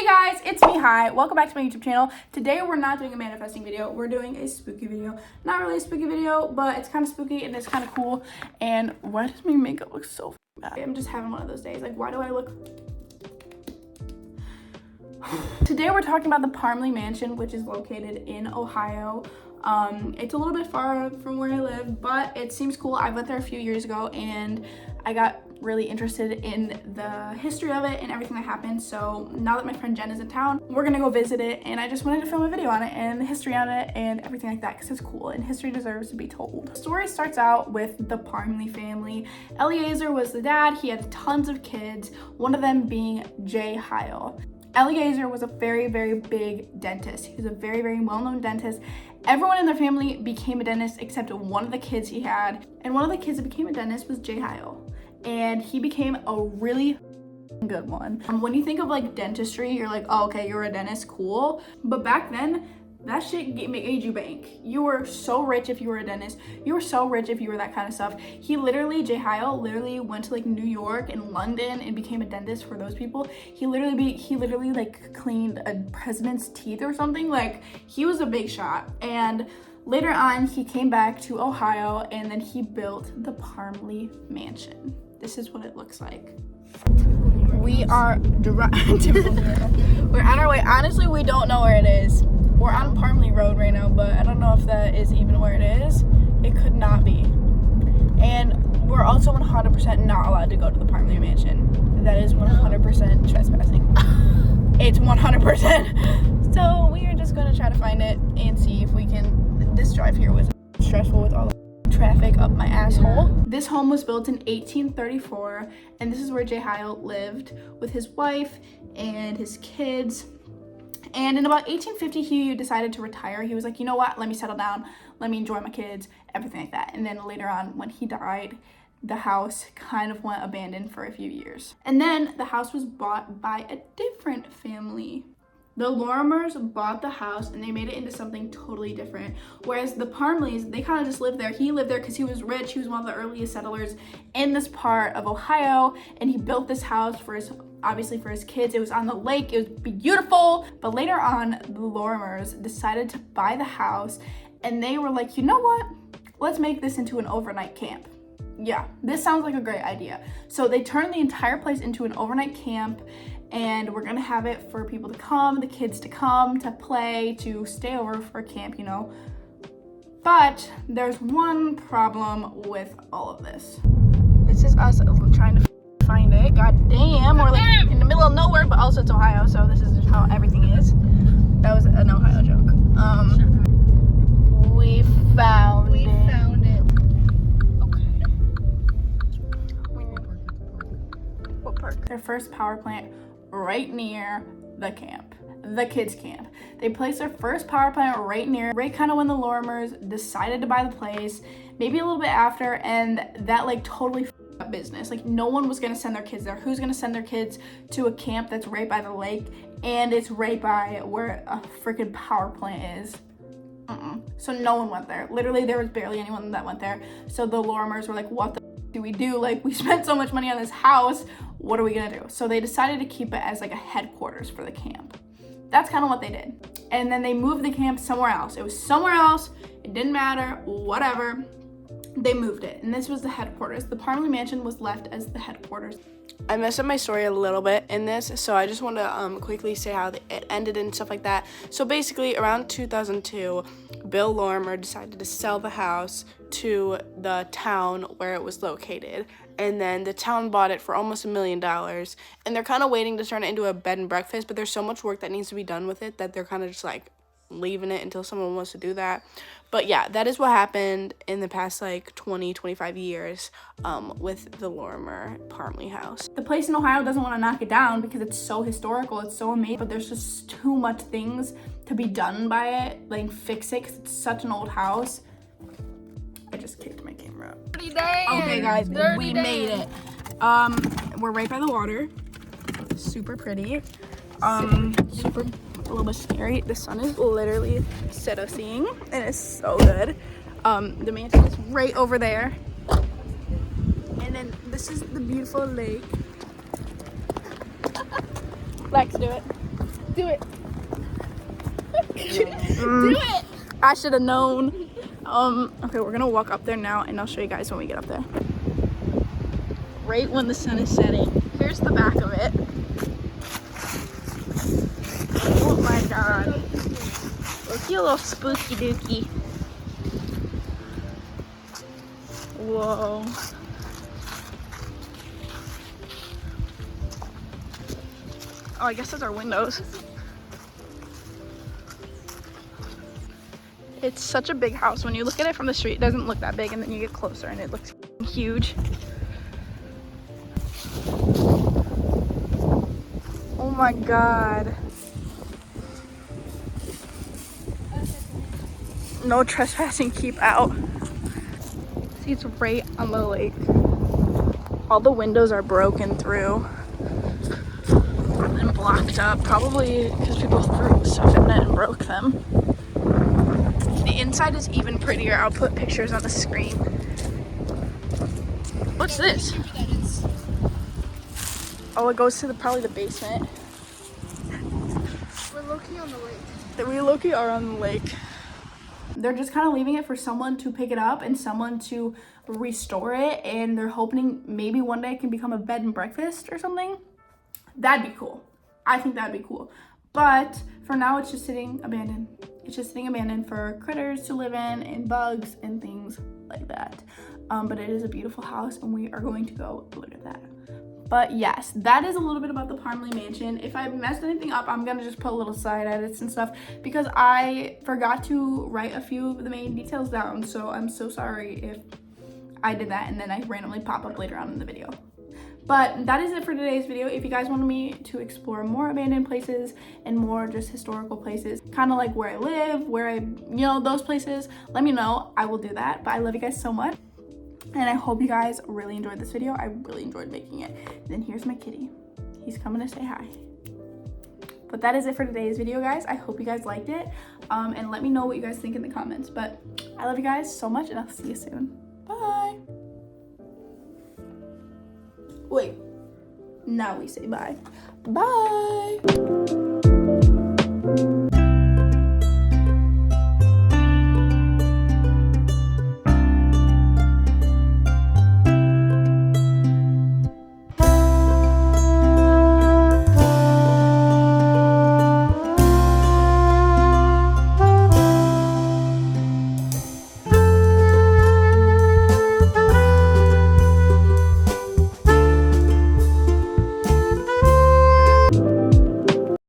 Hey guys, it's me, Hi. Welcome back to my YouTube channel. Today we're not doing a manifesting video, we're doing a spooky video. Not really a spooky video, but it's kind of spooky and it's kind of cool. And why does my makeup look so bad? I'm just having one of those days. Like, why do I look... Today we're talking about the PARMLY Mansion, which is located in Ohio. It's a little bit far from where I live, but it seems cool. I went there a few years ago and I got really interested in the history of it and everything that happened. So now that my friend Jen is in town, we're gonna go visit it, and I just wanted to film a video on it and the history on it and everything like that because it's cool and history deserves to be told. The story starts out with the Parmly family. Eliezer was the dad. He had tons of kids, one of them being hyler. Eliezer was a very, very big dentist. He was a very, very well-known dentist. Everyone in their family became a dentist except one of the kids he had. And one of the kids that became a dentist was hyler. And he became a really good one. When you think of like dentistry, you're like, oh, okay, you're a dentist, cool. But back then, that shit made you bank. You were so rich if you were a dentist. You were so rich if you were that kind of stuff. He literally, hyler literally went to like New York and London and became a dentist for those people. He literally like cleaned a president's teeth or something. Like, he was a big shot. And later on, he came back to Ohio and then he built the Parmly Mansion. This is what it looks like. We are we're on our way. Honestly, we don't know where it is. We're on Parmly Road right now, but I don't know if that is even where it is. It could not be. And we're also 100% not allowed to go to the Parmly Mansion. That is 100% trespassing. It's 100%. So we are just gonna try to find it and see if we can. This drive here was stressful with all the traffic up my asshole. This home was built in 1834, and this is where hyler lived with his wife and his kids. And in about 1850, he decided to retire. He was like, you know what, let me settle down, let me enjoy my kids, everything like that. And then later on, when he died, the house kind of went abandoned for a few years. And then the house was bought by a different family. The Lorimers bought the house and they made it into something totally different. Whereas the Parmlys, they kind of just lived there. He lived there because he was rich. He was one of the earliest settlers in this part of Ohio, and he built this house for his, obviously for his kids. It was on the lake. It was beautiful. But later on, the Lorimers decided to buy the house, and they were like, you know what? Let's make this into an overnight camp. Yeah, this sounds like a great idea. So they turned the entire place into an overnight camp, and we're gonna have it for people to come, the kids to come, to play, to stay over for camp, you know. But there's one problem with all of this. This is us trying to find it. God damn, we're like in the middle of nowhere, but also it's Ohio, so this is just how everything is. That was an Ohio joke. We found it. Okay. What park? Their first power plant right near the camp, the kids camp. They placed their first power plant right kind of when the Lorimers decided to buy the place, maybe a little bit after, and that like totally f***ed up business. Like, no one was gonna send their kids there. Who's gonna send their kids to a camp that's right by the lake and it's right by where a freaking power plant is? So no one went there. Literally, there was barely anyone that went there. So the Lorimers were like, what the do we do? Like, we spent so much money on this house, what are we gonna do? So they decided to keep it as like a headquarters for the camp. That's kind of what they did. And then they moved the camp somewhere else. It was somewhere else, it didn't matter, whatever. They moved it, and this was the headquarters. The Parmly Mansion was left as the headquarters. I messed up my story a little bit in this, so I just want to quickly say how it ended and stuff like that. So basically, around 2002, Bill Lorimer decided to sell the house to the town where it was located, and then the town bought it for almost $1 million, and they're kind of waiting to turn it into a bed and breakfast, but there's so much work that needs to be done with it that they're kind of just like leaving it until someone wants to do that. But yeah, that is what happened in the past like 20-25 years with the Lorimer Parmly house. The place in Ohio doesn't want to knock it down because it's so historical, it's so amazing, but there's just too much things to be done by it, like fix it, because it's such an old house. I just kicked my camera up. Okay guys, we made it. We're right by the water. Super pretty. Super a little bit scary. The sun is literally seeing, and it's so good. The mansion is right over there, and then this is the beautiful lake. Lex, do it. Do it. Do it. I should have known. Okay, we're gonna walk up there now and I'll show you guys when we get up there. Right when the sun is setting. Here's the back of it. Oh my god. Look, you little spooky dookie. Whoa. Oh, I guess those are windows. It's such a big house. When you look at it from the street, it doesn't look that big, and then you get closer and it looks huge. Oh my god. No trespassing, keep out. See, it's right on the lake. All the windows are broken through and blocked up, probably because people threw stuff in it and broke them. The inside is even prettier. I'll put pictures on the screen. What's this? Oh, it goes to probably the basement. We're low-key on the lake. We low-key are on the lake. They're just kind of leaving it for someone to pick it up and someone to restore it, and they're hoping maybe one day it can become a bed and breakfast or something. That'd be cool. I think that'd be cool. But for now, it's just sitting abandoned. It's just sitting abandoned for critters to live in and bugs and things like that. But it is a beautiful house and we are going to go look at that. But yes, that is a little bit about the Parmly Mansion. If I messed anything up, I'm gonna just put little side edits and stuff because I forgot to write a few of the main details down. So I'm so sorry if I did that and then I randomly pop up later on in the video. But that is it for today's video. If you guys wanted me to explore more abandoned places and more just historical places, kind of like where I live, where I, those places, let me know. I will do that. But I love you guys so much. And I hope you guys really enjoyed this video. I really enjoyed making it. And then here's my kitty. He's coming to say hi. But that is it for today's video, guys. I hope you guys liked it. And let me know what you guys think in the comments. But I love you guys so much and I'll see you soon. Bye. Wait, now we say bye. Bye.